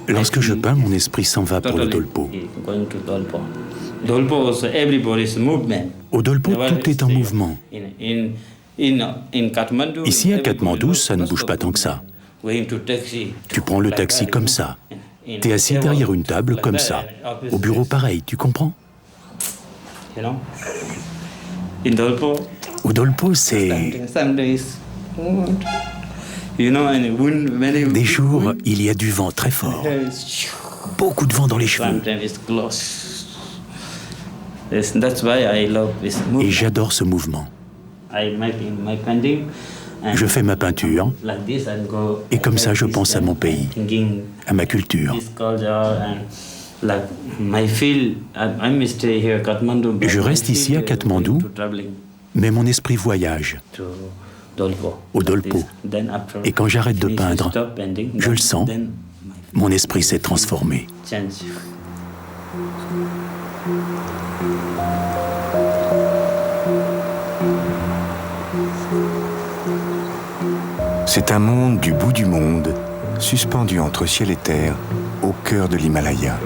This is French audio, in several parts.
Lorsque je peins, mon esprit s'en va pour le Dolpo. Au Dolpo, tout est en mouvement. Ici, à Katmandou, ça ne bouge pas tant que ça. Tu prends le taxi comme ça. T'es assis derrière une table comme ça. Au bureau, pareil, tu comprends? Au Dolpo, c'est... Des jours, il y a du vent très fort. Beaucoup de vent dans les cheveux. Et j'adore ce mouvement. Je fais ma peinture, et comme ça, je pense à mon pays, à ma culture. Je reste ici à Katmandou, mais mon esprit voyage au Dolpo. Et quand j'arrête de peindre, je le sens, mon esprit s'est transformé. C'est un monde du bout du monde, suspendu entre ciel et terre, au cœur de l'Himalaya.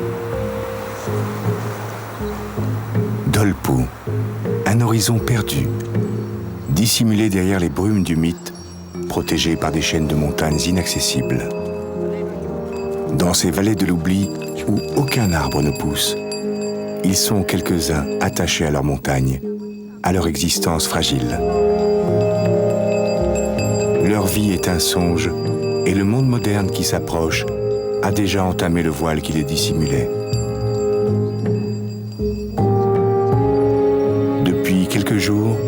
Dolpo, un horizon perdu, dissimulé derrière les brumes du mythe, protégé par des chaînes de montagnes inaccessibles. Dans ces vallées de l'oubli où aucun arbre ne pousse, ils sont quelques-uns attachés à leur montagne, à leur existence fragile. Leur vie est un songe, et le monde moderne qui s'approche a déjà entamé le voile qui les dissimulait. Depuis quelques jours,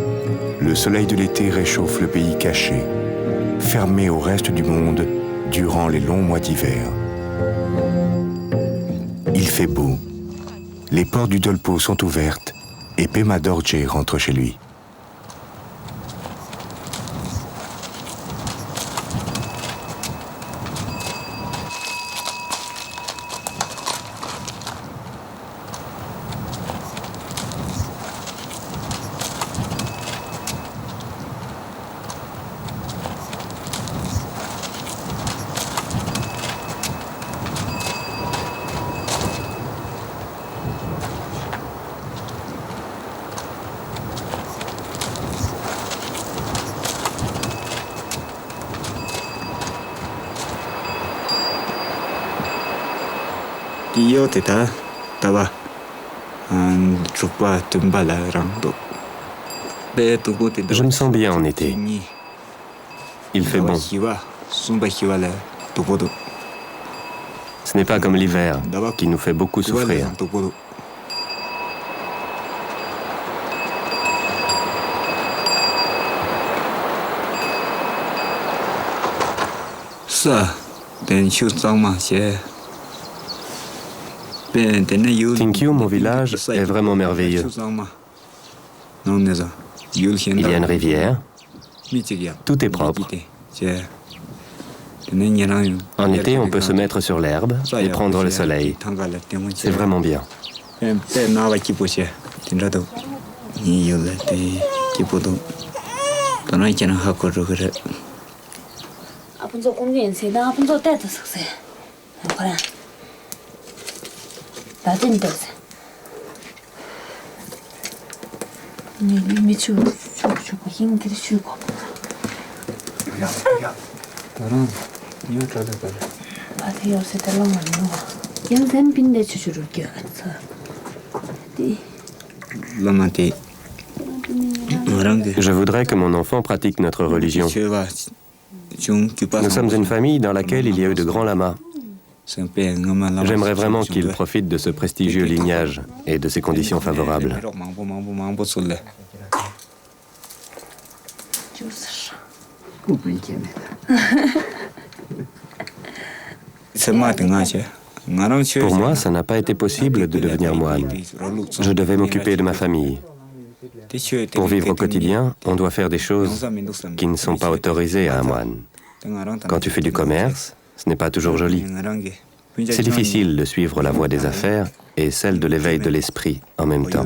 le soleil de l'été réchauffe le pays caché, fermé au reste du monde durant les longs mois d'hiver. Il fait beau, les portes du Dolpo sont ouvertes et Pema Dorje rentre chez lui. Je me sens bien en été. Il fait bon. Ce n'est pas comme l'hiver, qui nous fait beaucoup souffrir. Tinkyu, mon village, est vraiment merveilleux. Il y a une rivière, tout est propre. En été, on peut se mettre sur l'herbe et prendre le soleil. C'est vraiment bien. Je voudrais que mon enfant pratique notre religion. Nous sommes une famille dans laquelle il y a eu de grands lamas. J'aimerais vraiment qu'il profite de ce prestigieux lignage et de ces conditions favorables. Pour moi, ça n'a pas été possible de devenir moine. Je devais m'occuper de ma famille. Pour vivre au quotidien, on doit faire des choses qui ne sont pas autorisées à un moine. Quand tu fais du commerce, ce n'est pas toujours joli. C'est difficile de suivre la voie des affaires et celle de l'éveil de l'esprit en même temps.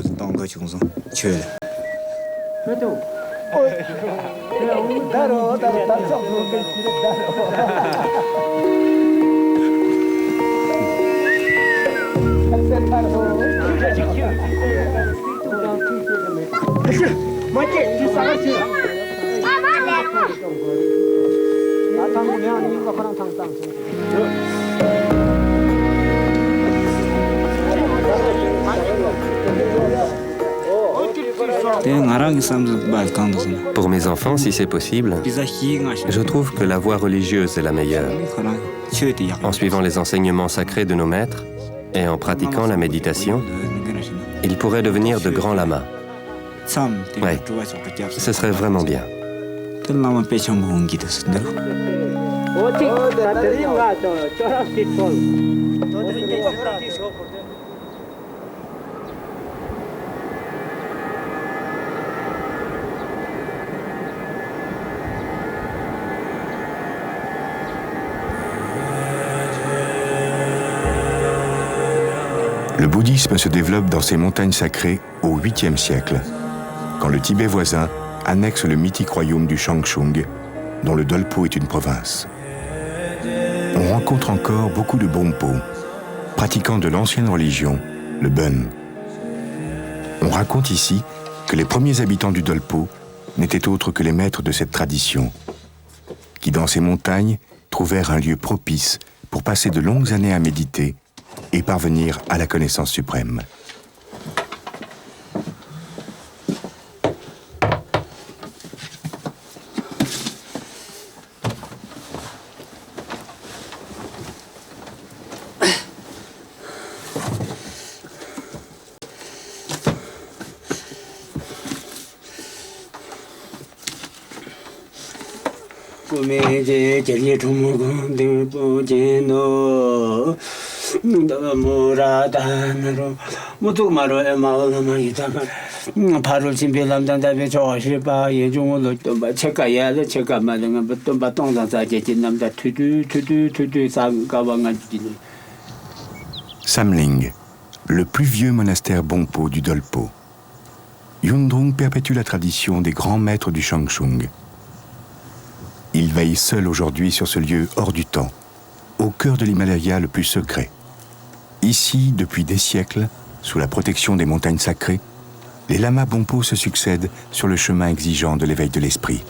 Pour mes enfants, si c'est possible, je trouve que la voie religieuse est la meilleure. En suivant les enseignements sacrés de nos maîtres et en pratiquant la méditation, ils pourraient devenir de grands lamas. Oui, ce serait vraiment bien. Le bouddhisme se développe dans ces montagnes sacrées au 8e siècle, quand le Tibet voisin annexe le mythique royaume du Shangshung, dont le Dolpo est une province. On rencontre encore beaucoup de Bonpo, pratiquants de l'ancienne religion, le Bön. On raconte ici que les premiers habitants du Dolpo n'étaient autres que les maîtres de cette tradition, qui dans ces montagnes trouvèrent un lieu propice pour passer de longues années à méditer et parvenir à la connaissance suprême. Samling, le plus vieux monastère Bonpo du Dolpo. Yundrung perpétue la tradition des grands maîtres du Shangshung. Il veille seul aujourd'hui sur ce lieu hors du temps, au cœur de l'Himalaya le plus secret. Ici, depuis des siècles, sous la protection des montagnes sacrées, les lamas Bonpo se succèdent sur le chemin exigeant de l'éveil de l'esprit.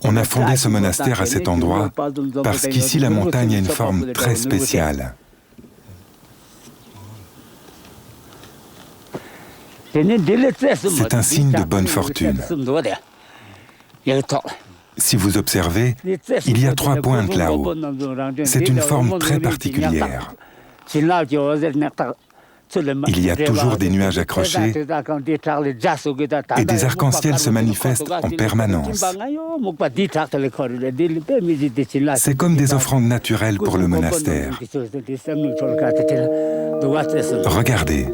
On a fondé ce monastère à cet endroit parce qu'ici la montagne a une forme très spéciale. C'est un signe de bonne fortune. Si vous observez, il y a 3 pointes là-haut. C'est une forme très particulière. Il y a toujours des nuages accrochés et des arcs-en-ciel se manifestent en permanence. C'est comme des offrandes naturelles pour le monastère. Regardez.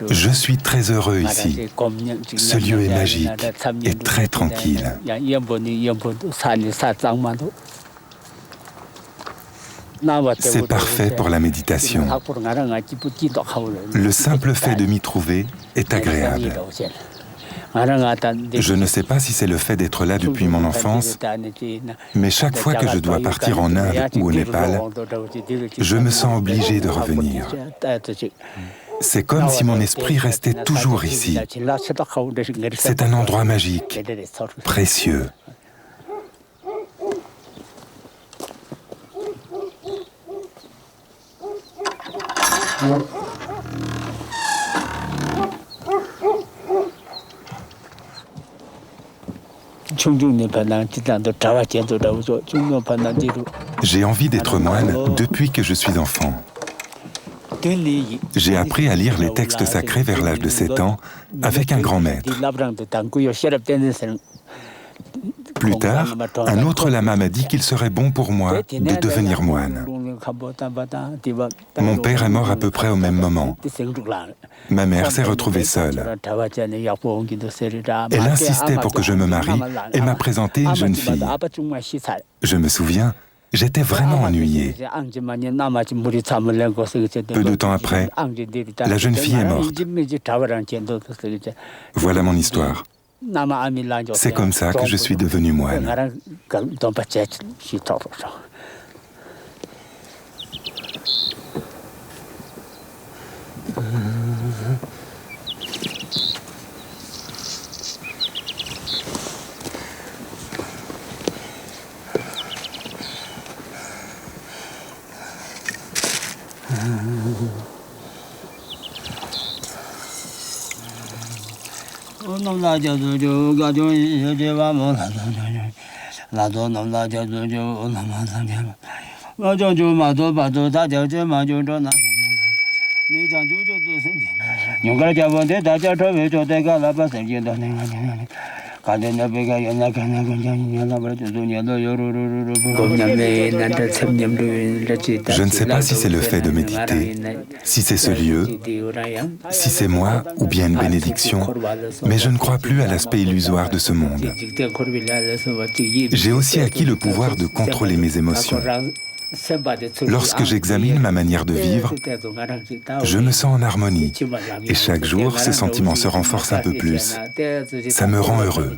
Je suis très heureux ici. Ce lieu est magique et très tranquille. C'est parfait pour la méditation. Le simple fait de m'y trouver est agréable. Je ne sais pas si c'est le fait d'être là depuis mon enfance, mais chaque fois que je dois partir en Inde ou au Népal, je me sens obligé de revenir. C'est comme si mon esprit restait toujours ici. C'est un endroit magique, précieux. J'ai envie d'être moine depuis que je suis enfant. J'ai appris à lire les textes sacrés vers l'âge de 7 ans avec un grand maître. Plus tard, un autre lama m'a dit qu'il serait bon pour moi de devenir moine. Mon père est mort à peu près au même moment. Ma mère s'est retrouvée seule. Elle insistait pour que je me marie et m'a présenté une jeune fille. Je me souviens, j'étais vraiment ennuyé. Peu de temps après, la jeune fille est morte. Voilà mon histoire. C'est comme ça que je suis devenu moine. Je ne sais pas si c'est le fait de méditer, si c'est ce lieu, si c'est moi ou bien une bénédiction, mais je ne crois plus à l'aspect illusoire de ce monde. J'ai aussi acquis le pouvoir de contrôler mes émotions. Lorsque j'examine ma manière de vivre, je me sens en harmonie et chaque jour, ce sentiment se renforce un peu plus. Ça me rend heureux.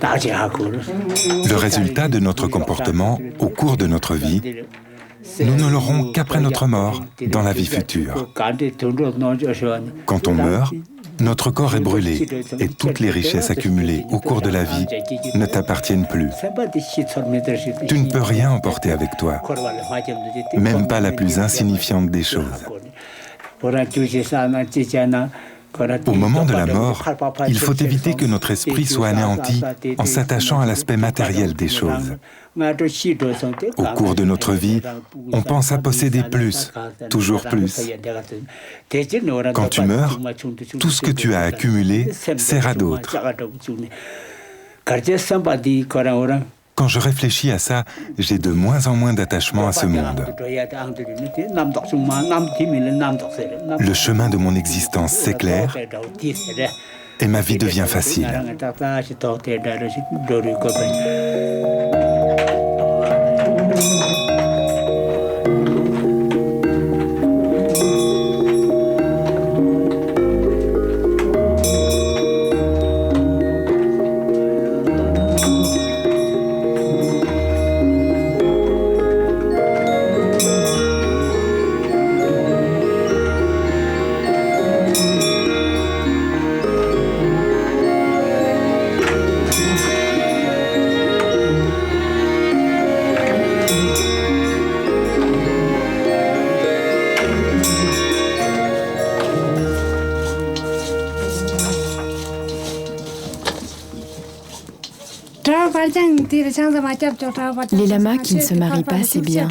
Le résultat de notre comportement au cours de notre vie, nous ne l'aurons qu'après notre mort, dans la vie future. Quand on meurt, notre corps est brûlé et toutes les richesses accumulées au cours de la vie ne t'appartiennent plus. Tu ne peux rien emporter avec toi, même pas la plus insignifiante des choses. Au moment de la mort, il faut éviter que notre esprit soit anéanti en s'attachant à l'aspect matériel des choses. Au cours de notre vie, on pense à posséder plus, toujours plus. Quand tu meurs, tout ce que tu as accumulé sert à d'autres. Quand je réfléchis à ça, j'ai de moins en moins d'attachement à ce monde. Le chemin de mon existence s'éclaire et ma vie devient facile. Les lamas qui ne se marient pas, c'est bien.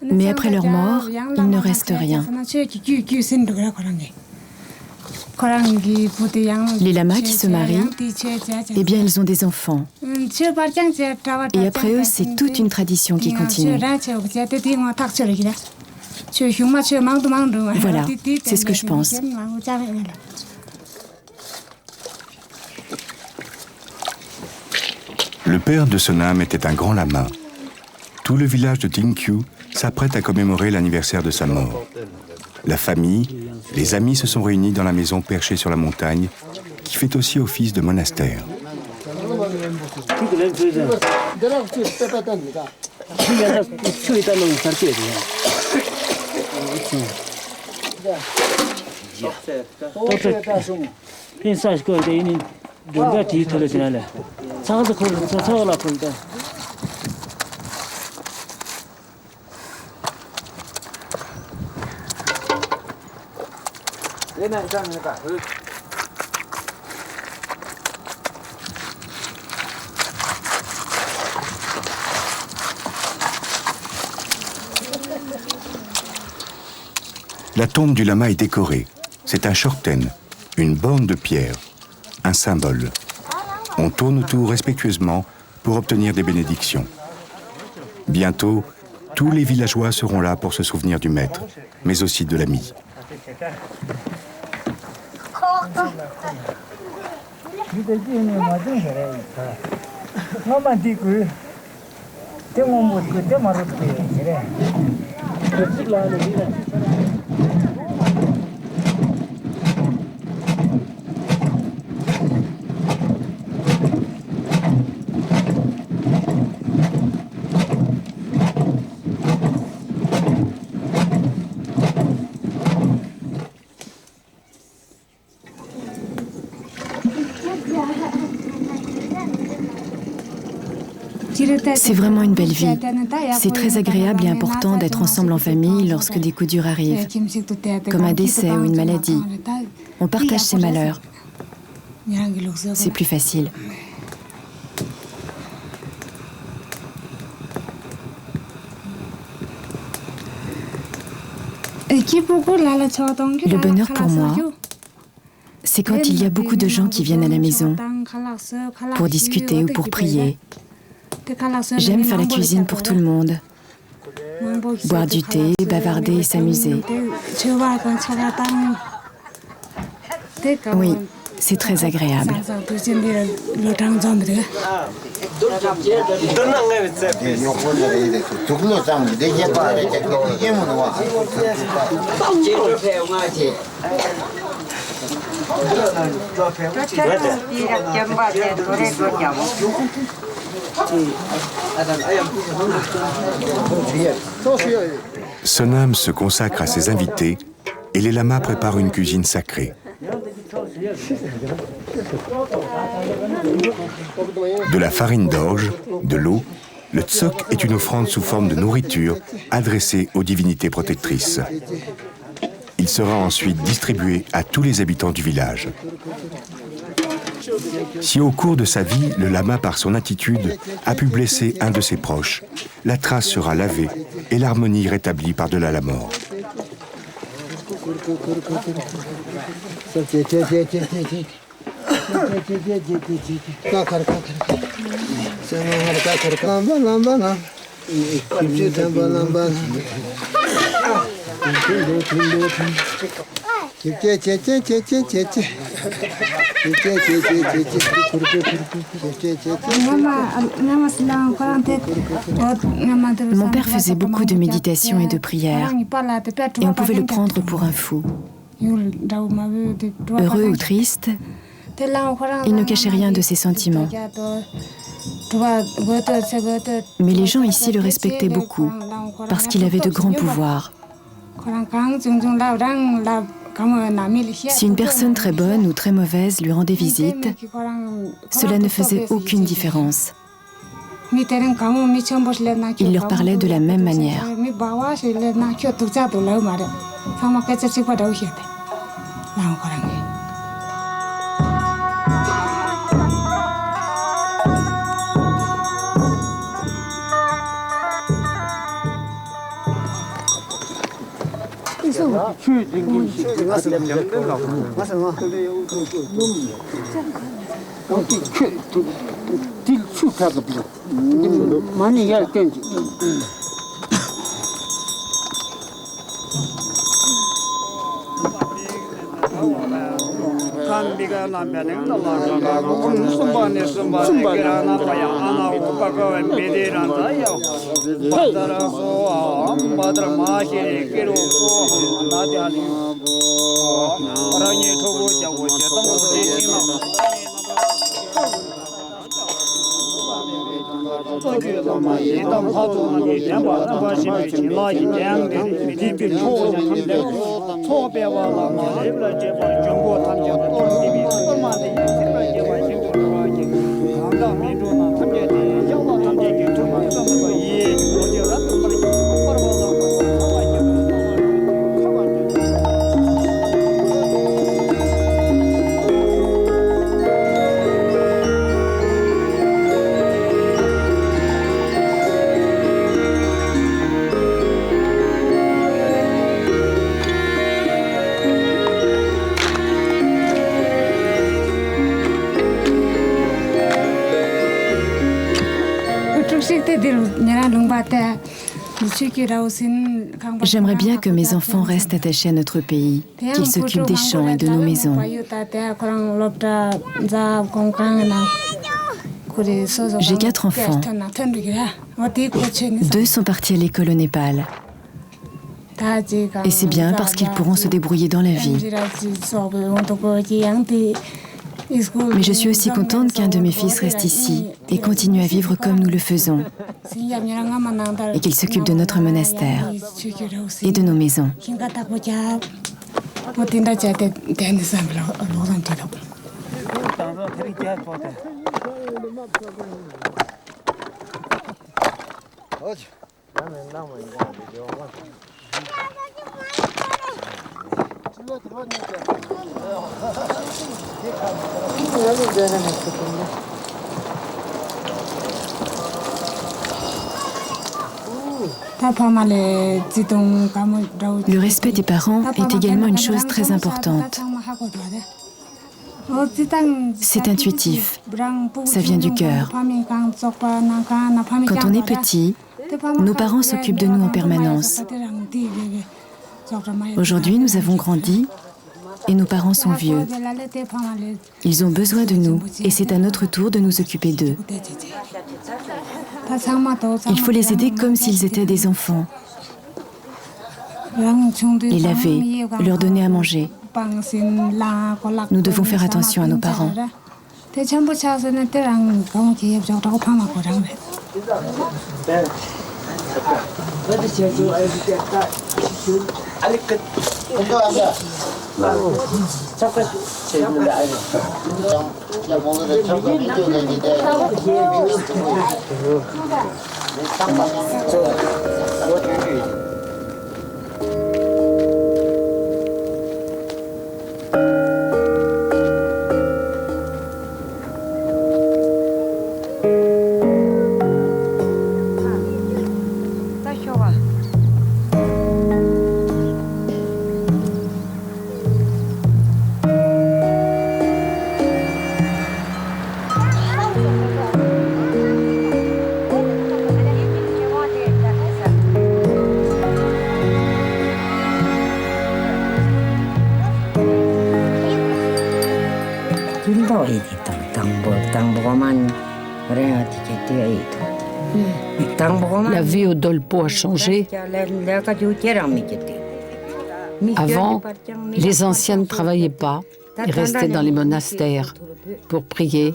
Mais après leur mort, il ne reste rien. Les lamas qui se marient, eh bien, ils ont des enfants. Et après eux, c'est toute une tradition qui continue. Voilà, c'est ce que je pense. Le père de Sonam était un grand lama. Tout le village de Tingkyu s'apprête à commémorer l'anniversaire de sa mort. La famille, les amis se sont réunis dans la maison perchée sur la montagne, qui fait aussi office de monastère. La tombe du lama est décorée. C'est un shorten, une borne de pierre, un symbole. On tourne autour respectueusement pour obtenir des bénédictions. Bientôt, tous les villageois seront là pour se souvenir du maître, mais aussi de l'ami. C'est vraiment une belle vie. C'est très agréable et important d'être ensemble en famille lorsque des coups durs arrivent, comme un décès ou une maladie. On partage ses malheurs. C'est plus facile. Le bonheur pour moi, c'est quand il y a beaucoup de gens qui viennent à la maison pour discuter ou pour prier. J'aime faire la cuisine pour tout le monde. Boire du thé, bavarder et s'amuser. Oui, c'est très agréable. Sonam se consacre à ses invités et les lamas préparent une cuisine sacrée. De la farine d'orge, de l'eau, le tsok est une offrande sous forme de nourriture adressée aux divinités protectrices. Il sera ensuite distribué à tous les habitants du village. Si au cours de sa vie, le lama, par son attitude, a pu blesser un de ses proches, la trace sera lavée et l'harmonie rétablie par-delà la mort. Mon père faisait beaucoup de méditation et de prière, et on pouvait le prendre pour un fou. Heureux ou triste, il ne cachait rien de ses sentiments. Mais les gens ici le respectaient beaucoup, parce qu'il avait de grands pouvoirs. Si une personne très bonne ou très mauvaise lui rendait visite, cela ne faisait aucune différence. Il leur parlait de la même manière. J'aimerais bien que mes enfants restent attachés à notre pays, qu'ils s'occupent des champs et de nos maisons. J'ai 4 enfants. 2 sont partis à l'école au Népal. Et c'est bien parce qu'ils pourront se débrouiller dans la vie. Mais je suis aussi contente qu'un de mes fils reste ici et continue à vivre comme nous le faisons. Et qu'il s'occupe de notre monastère et de nos maisons. Le respect des parents est également une chose très importante. C'est intuitif, ça vient du cœur. Quand on est petit, nos parents s'occupent de nous en permanence. Aujourd'hui, nous avons grandi et nos parents sont vieux. Ils ont besoin de nous et c'est à notre tour de nous occuper d'eux. Il faut les aider comme s'ils étaient des enfants. Les laver, leur donner à manger. Nous devons faire attention à nos parents. La vie au Dolpo a changé. Avant, les anciens ne travaillaient pas. Ils restaient dans les monastères pour prier.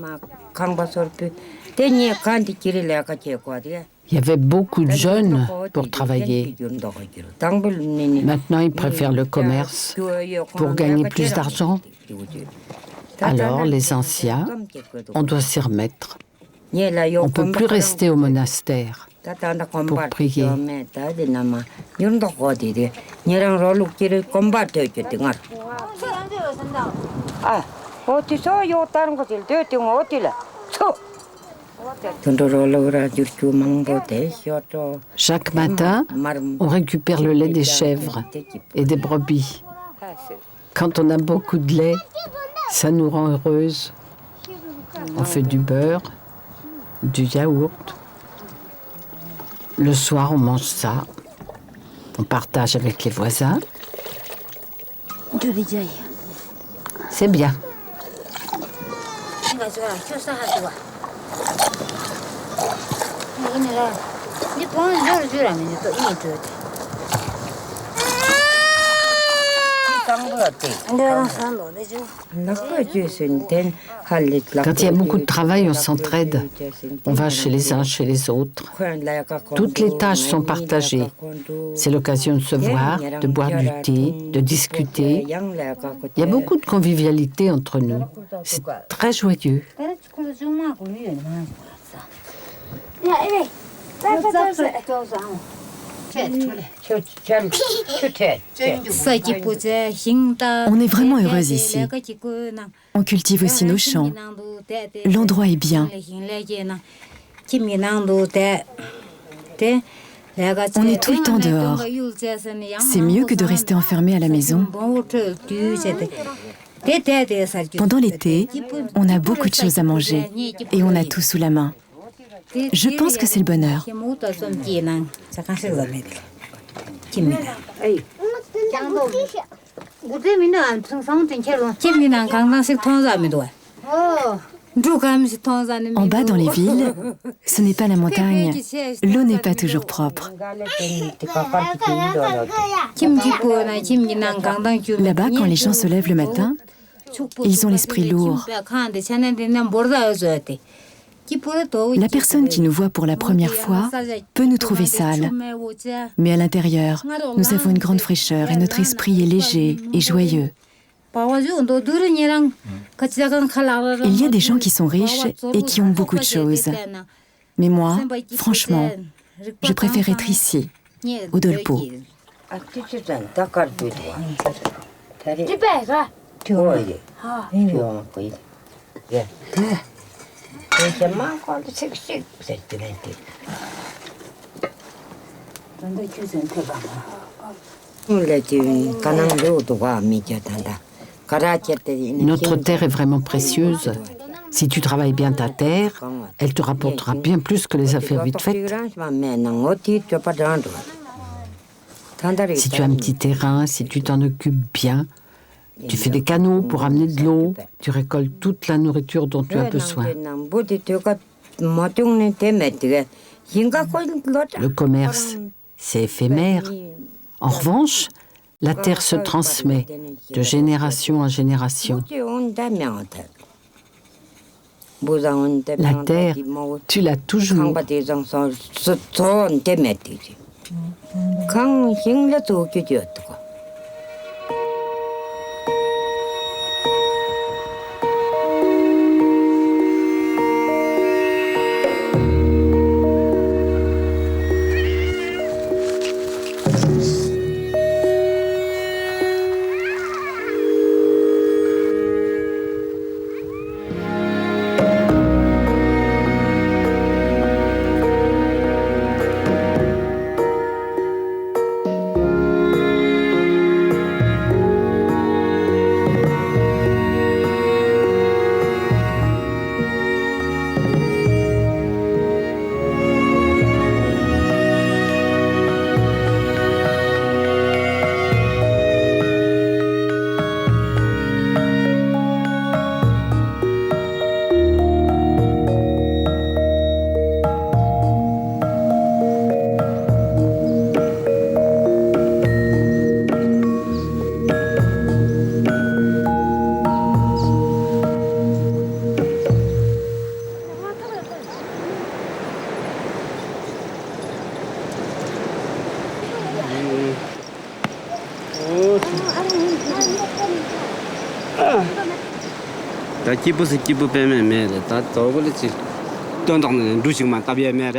Il y avait beaucoup de jeunes pour travailler. Maintenant, ils préfèrent le commerce pour gagner plus d'argent. Alors, les anciens, on doit s'y remettre. On ne peut plus rester au monastère pour prier. Chaque matin, on récupère le lait des chèvres et des brebis. Quand on a beaucoup de lait, ça nous rend heureuses. On fait du beurre, du yaourt. Le soir, on mange ça. On partage avec les voisins. C'est bien. Quand il y a beaucoup de travail, on s'entraide. On va chez les uns, chez les autres. Toutes les tâches sont partagées. C'est l'occasion de se voir, de boire du thé, de discuter. Il y a beaucoup de convivialité entre nous. C'est très joyeux. On est vraiment heureuse ici. On cultive aussi nos champs. L'endroit est bien. On est tout le temps dehors. C'est mieux que de rester enfermé à la maison. Pendant l'été, on a beaucoup de choses à manger et on a tout sous la main. Je pense que c'est le bonheur. En bas, dans les villes, ce n'est pas la montagne. L'eau n'est pas toujours propre. Là-bas, quand les gens se lèvent le matin, ils ont l'esprit lourd. La personne qui nous voit pour la première fois peut nous trouver sales. Mais à l'intérieur, nous avons une grande fraîcheur et notre esprit est léger et joyeux. Il y a des gens qui sont riches et qui ont beaucoup de choses. Mais moi, franchement, je préfère être ici, au Dolpo. Notre terre est vraiment précieuse. Si tu travailles bien ta terre, elle te rapportera bien plus que les affaires vite faites. Si tu as un petit terrain, si tu t'en occupes bien, tu fais des canaux pour amener de l'eau, tu récoltes toute la nourriture dont tu as besoin. Le commerce, c'est éphémère. En revanche, la terre se transmet de génération en génération. La terre, tu l'as toujours.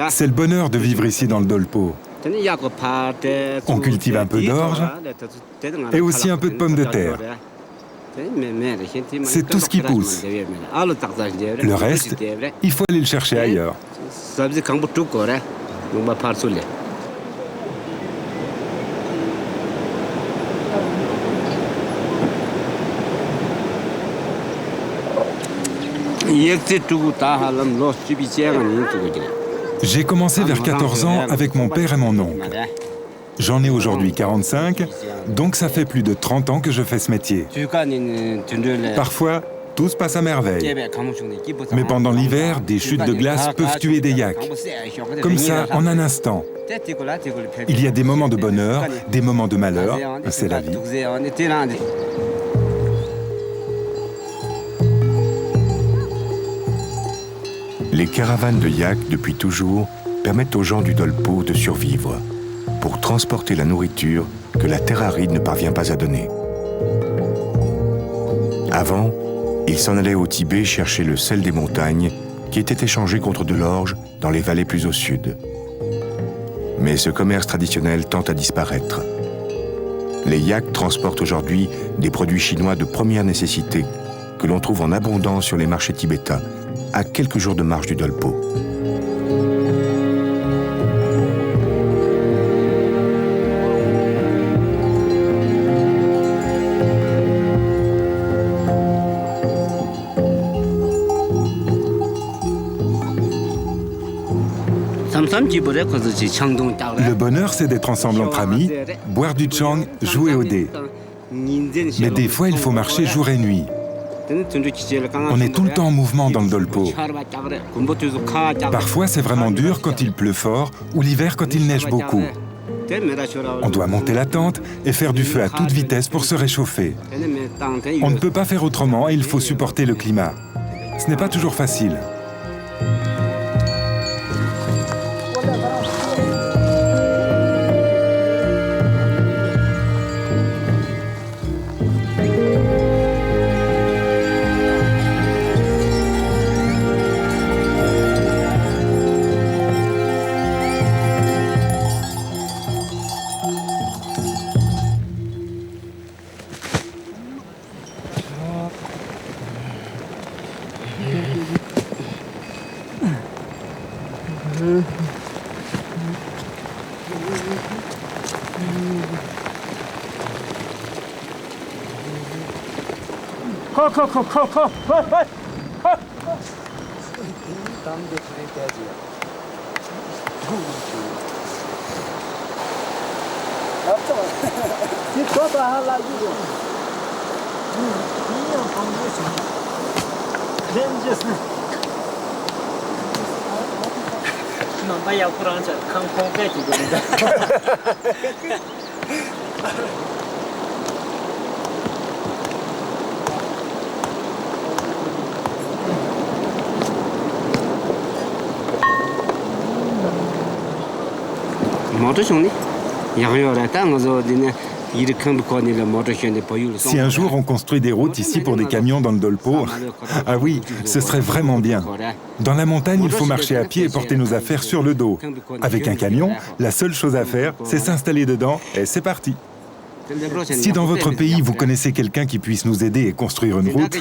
C'est le bonheur de vivre ici dans le Dolpo. On cultive un peu d'orge et aussi un peu de pommes de terre. C'est tout ce qui pousse. Le reste, il faut aller le chercher ailleurs. J'ai commencé vers 14 ans avec mon père et mon oncle. J'en ai aujourd'hui 45, donc ça fait plus de 30 ans que je fais ce métier. Parfois, tout se passe à merveille. Mais pendant l'hiver, des chutes de glace peuvent tuer des yaks. Comme ça, en un instant. Il y a des moments de bonheur, des moments de malheur, c'est la vie. Les caravanes de yaks, depuis toujours, permettent aux gens du Dolpo de survivre pour transporter la nourriture que la terre aride ne parvient pas à donner. Avant, ils s'en allaient au Tibet chercher le sel des montagnes qui était échangé contre de l'orge dans les vallées plus au sud. Mais ce commerce traditionnel tend à disparaître. Les yaks transportent aujourd'hui des produits chinois de première nécessité que l'on trouve en abondance sur les marchés tibétains, à quelques jours de marche du Dolpo. Le bonheur, c'est d'être ensemble entre amis, boire du chang, jouer au dé. Mais des fois, il faut marcher jour et nuit. On est tout le temps en mouvement dans le Dolpo. Parfois, c'est vraiment dur quand il pleut fort ou l'hiver quand il neige beaucoup. On doit monter la tente et faire du feu à toute vitesse pour se réchauffer. On ne peut pas faire autrement et il faut supporter le climat. Ce n'est pas toujours facile. Si un jour on construit des routes ici pour des camions dans le Dolpo, ah oui, ce serait vraiment bien. Dans la montagne, il faut marcher à pied et porter nos affaires sur le dos. Avec un camion, la seule chose à faire, c'est s'installer dedans et c'est parti. Si dans votre pays, vous connaissez quelqu'un qui puisse nous aider et construire une route,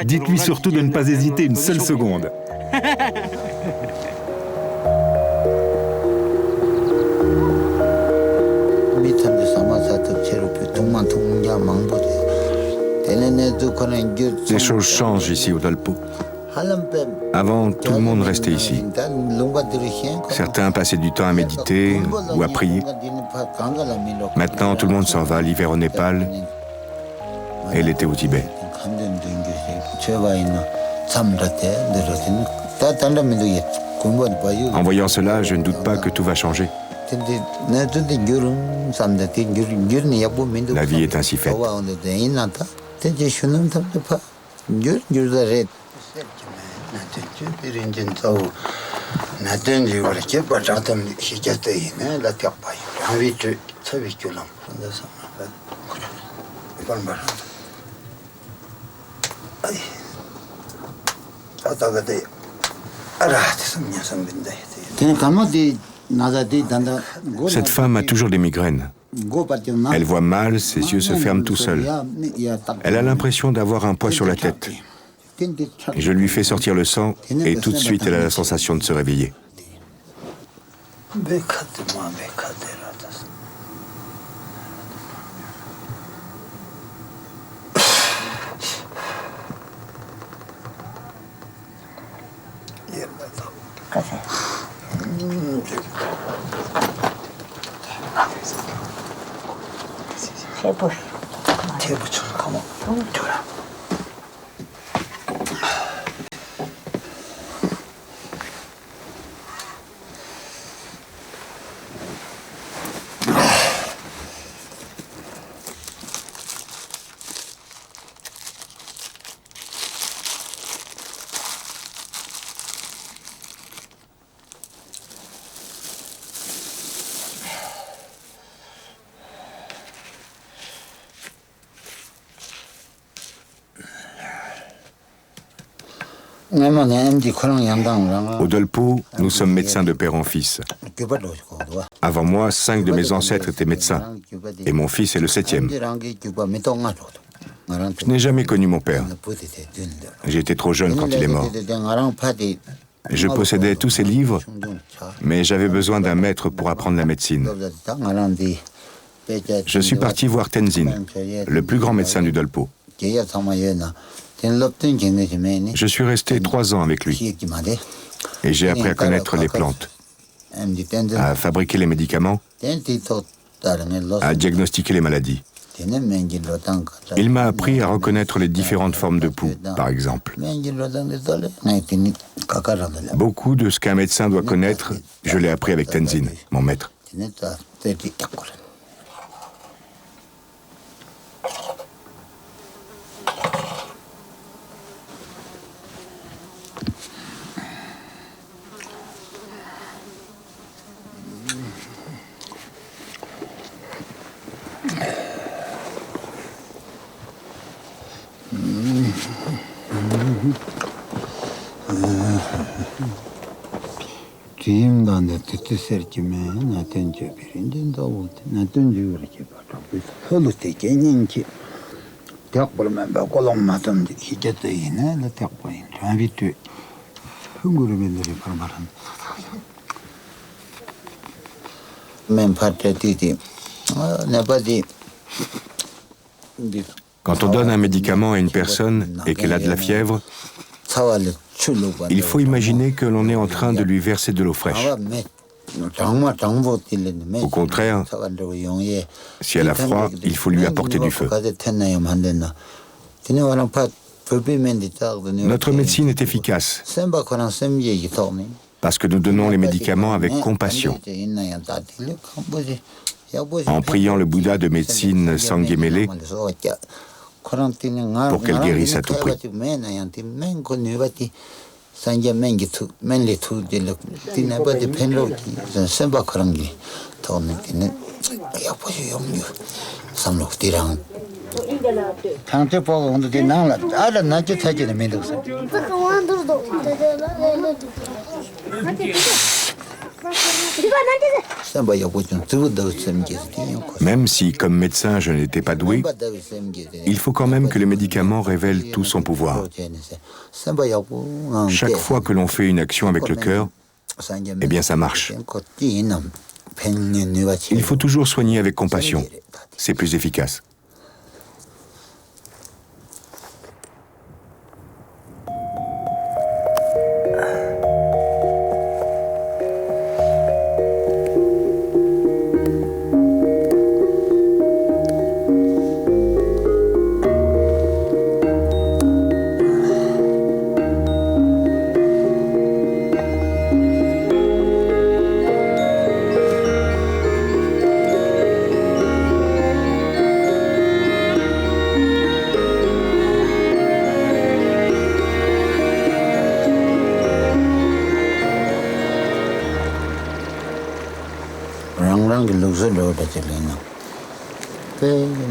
dites-lui surtout de ne pas hésiter une seule seconde. Les choses changent ici au Dolpo. Avant, tout le monde restait ici. Certains passaient du temps à méditer ou à prier. Maintenant, tout le monde s'en va l'hiver au Népal et l'été au Tibet. En voyant cela, je ne doute pas que tout va changer. La vie est ainsi faite. Cette femme a toujours des migraines. Elle voit mal, ses yeux se ferment tout seuls. Elle a l'impression d'avoir un poids sur la tête. Je lui fais sortir le sang et tout de suite elle a la sensation de se réveiller. Au Dolpo, nous sommes médecins de père en fils. Avant moi, 5 de mes ancêtres étaient médecins, et mon fils est le 7e. Je n'ai jamais connu mon père. J'étais trop jeune quand il est mort. Je possédais tous ses livres, mais j'avais besoin d'un maître pour apprendre la médecine. Je suis parti voir Tenzin, le plus grand médecin du Dolpo. Je suis resté 3 ans avec lui et j'ai appris à connaître les plantes, à fabriquer les médicaments, à diagnostiquer les maladies. Il m'a appris à reconnaître les différentes formes de poux, par exemple. Beaucoup de ce qu'un médecin doit connaître, je l'ai appris avec Tenzin, mon maître. Quand on donne un médicament à une personne et qu'elle a de la fièvre, il faut imaginer que l'on est en train de lui verser de l'eau fraîche. Au contraire, si elle a froid, il faut lui apporter du feu. Notre médecine est efficace parce que nous donnons les médicaments avec compassion. En priant le Bouddha de médecine Sangyemele pour qu'elle guérisse à tout prix. Même si, comme médecin, je n'étais pas doué, il faut quand même que le médicament révèle tout son pouvoir. Chaque fois que l'on fait une action avec le cœur, eh bien ça marche. Il faut toujours soigner avec compassion. C'est plus efficace.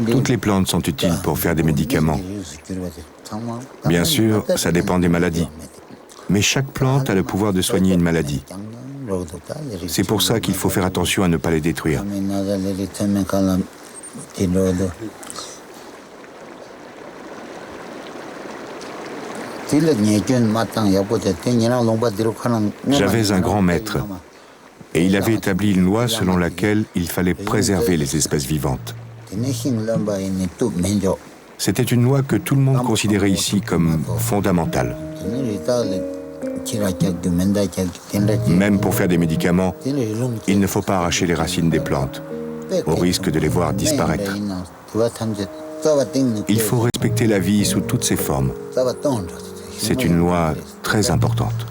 Toutes les plantes sont utiles pour faire des médicaments. Bien sûr, ça dépend des maladies. Mais chaque plante a le pouvoir de soigner une maladie. C'est pour ça qu'il faut faire attention à ne pas les détruire. J'avais un grand maître et il avait établi une loi selon laquelle il fallait préserver les espèces vivantes. C'était une loi que tout le monde considérait ici comme fondamentale. Même pour faire des médicaments, il ne faut pas arracher les racines des plantes, au risque de les voir disparaître. Il faut respecter la vie sous toutes ses formes. C'est une loi très importante.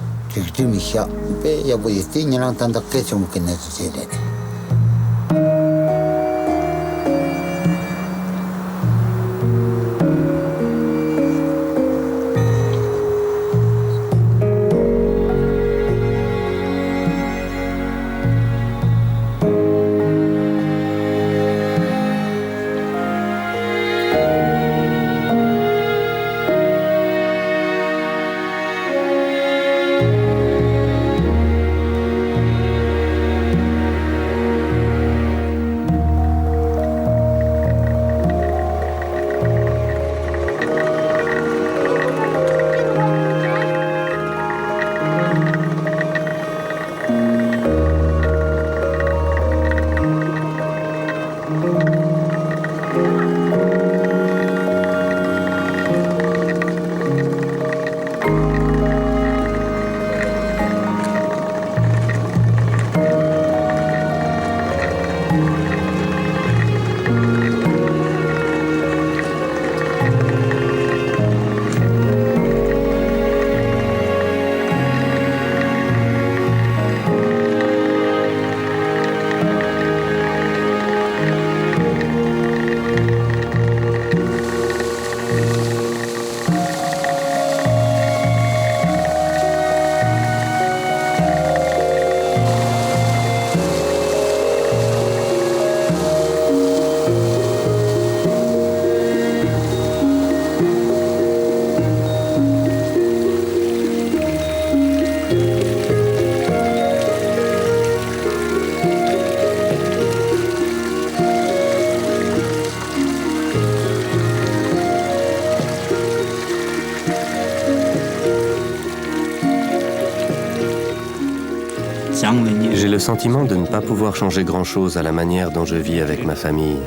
J'ai le sentiment de ne pas pouvoir changer grand-chose à la manière dont je vis avec ma famille.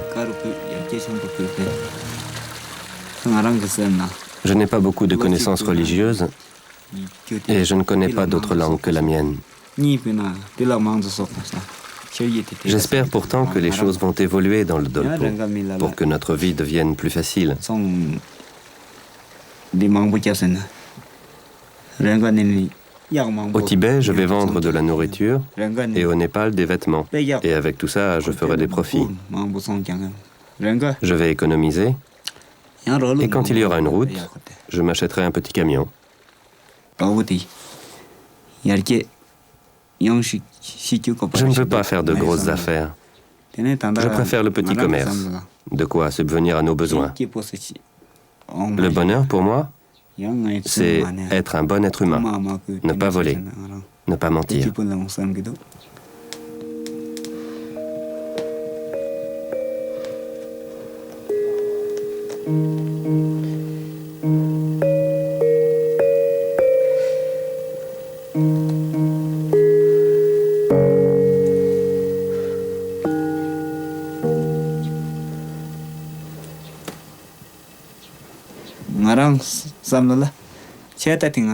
Je n'ai pas beaucoup de connaissances religieuses et je ne connais pas d'autres langues que la mienne. J'espère pourtant que les choses vont évoluer dans le Dolpo pour que notre vie devienne plus facile. Au Tibet, je vais vendre de la nourriture et au Népal, des vêtements. Et avec tout ça, je ferai des profits. Je vais économiser et quand il y aura une route, je m'achèterai un petit camion. Je ne veux pas faire de grosses affaires. Je préfère le petit commerce, de quoi subvenir à nos besoins. Le bonheur, pour moi, c'est être un bon être humain, ne pas voler, ne pas mentir.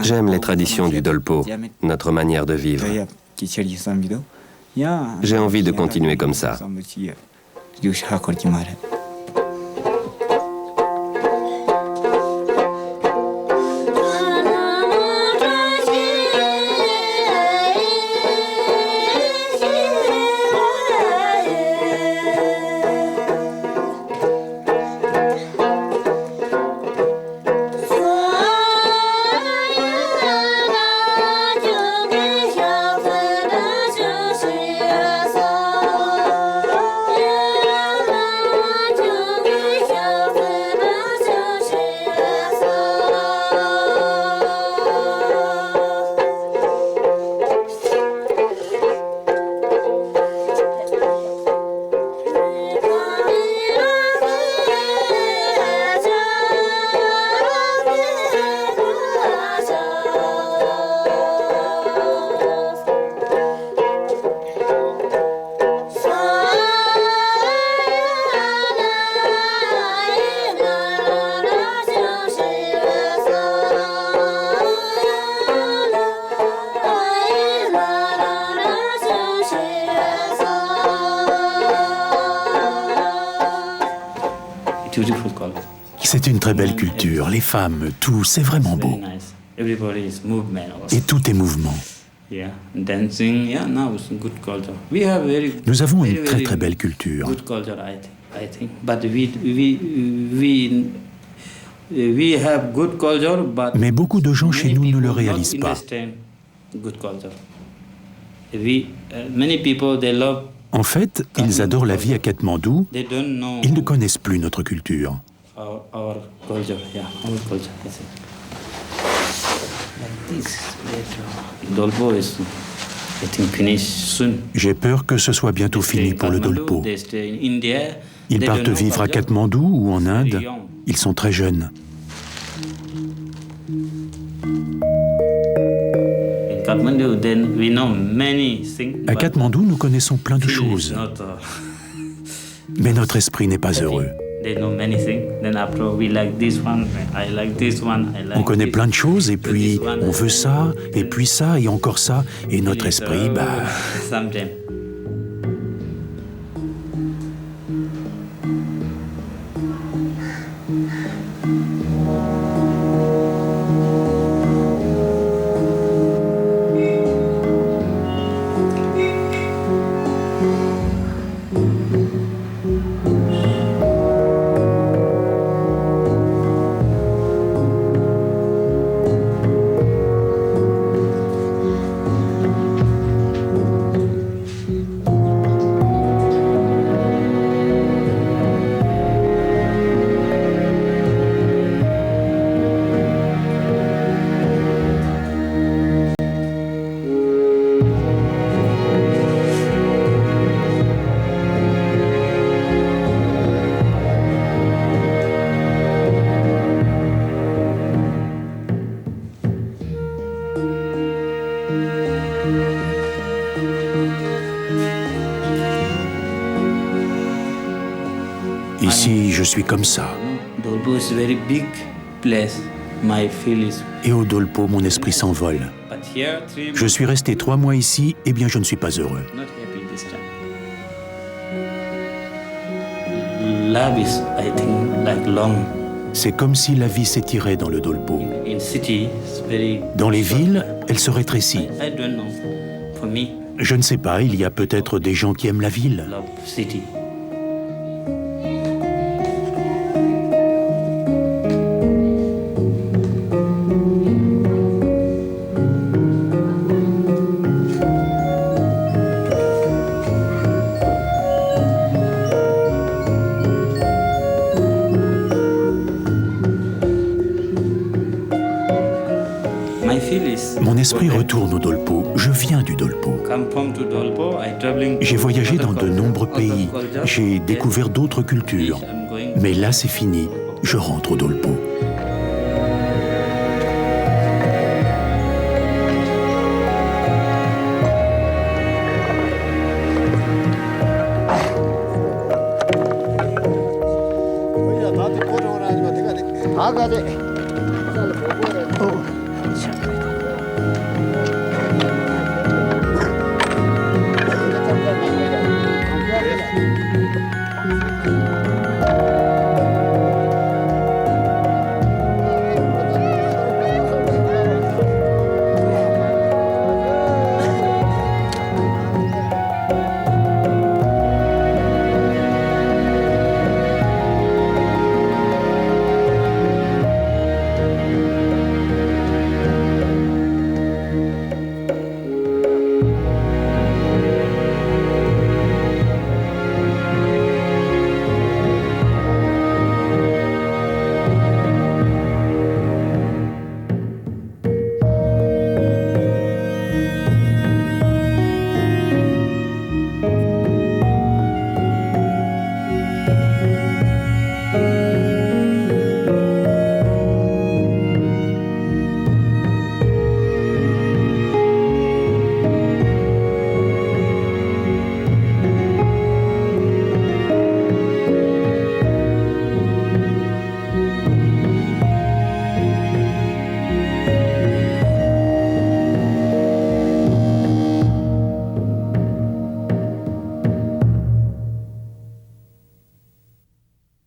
J'aime les traditions du Dolpo, notre manière de vivre. J'ai envie de continuer comme ça. C'est une très belle culture, les femmes, tout, c'est vraiment beau. Et tout est mouvement. Nous avons une très très belle culture. Mais beaucoup de gens chez nous ne le réalisent pas. En fait, ils adorent la vie à Katmandou, ils ne connaissent plus notre culture. J'ai peur que ce soit bientôt fini pour le Dolpo. Ils partent vivre à Katmandou ou en Inde, ils sont très jeunes. À Katmandou, nous connaissons plein de choses. Mais notre esprit n'est pas heureux. On connaît plein de choses et puis on veut ça, et puis ça, et encore ça, et notre esprit, Ici, je suis comme ça. Et au Dolpo, mon esprit s'envole. Je suis resté 3 mois ici, et bien je ne suis pas heureux. C'est comme si la vie s'étirait dans le Dolpo. Dans les villes, elle se rétrécit. Je ne sais pas, il y a peut-être des gens qui aiment la ville. Mon esprit retourne au Dolpo. Je viens du Dolpo. J'ai voyagé dans de nombreux pays. J'ai découvert d'autres cultures. Mais là, c'est fini. Je rentre au Dolpo.